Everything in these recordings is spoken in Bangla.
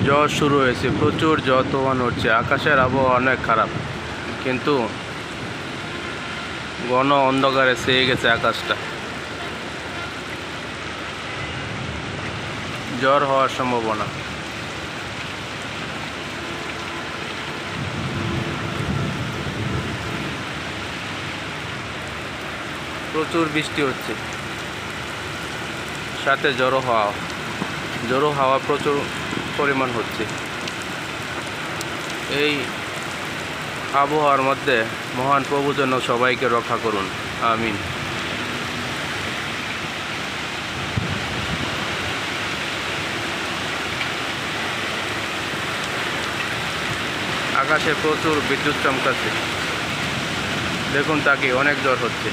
ঝড় শুরু হয়েছে, প্রচুর ঝড় তুফান হচ্ছে। আকাশের আবহাওয়া অনেক খারাপ, কিন্তু ঘন অন্ধকারে ছেয়ে গেছে আকাশটা। ঝড় হওয়ার সম্ভাবনা। প্রচুর বৃষ্টি হচ্ছে, সাথে ঝড়ো হাওয়া প্রচুর পরিমাণ হচ্ছে। এই আবহাওয়ার মধ্যে মহান প্রভু যেন সবাইকে রক্ষা করুন, আমিন। আকাশে প্রচুর বিদ্যুৎ চমকাচ্ছে, দেখুন তাকে অনেক ঝড় হচ্ছে।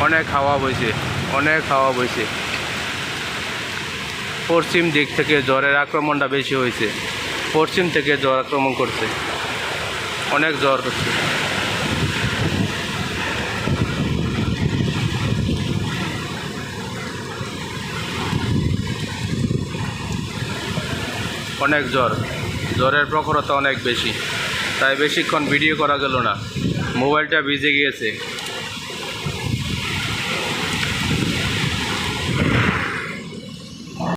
অনেক হাওয়া বইছে। পশ্চিম দিক থেকে ঝড়ের আক্রমণটা বেশি হয়েছে। পশ্চিম থেকে ঝড় আক্রমণ করছে, অনেক ঝড় হচ্ছে। অনেক ঝড়ের প্রখরতা অনেক বেশি, তাই বেশিক্ষণ ভিডিও করা গেল না, মোবাইলটা ভিজে গিয়েছে।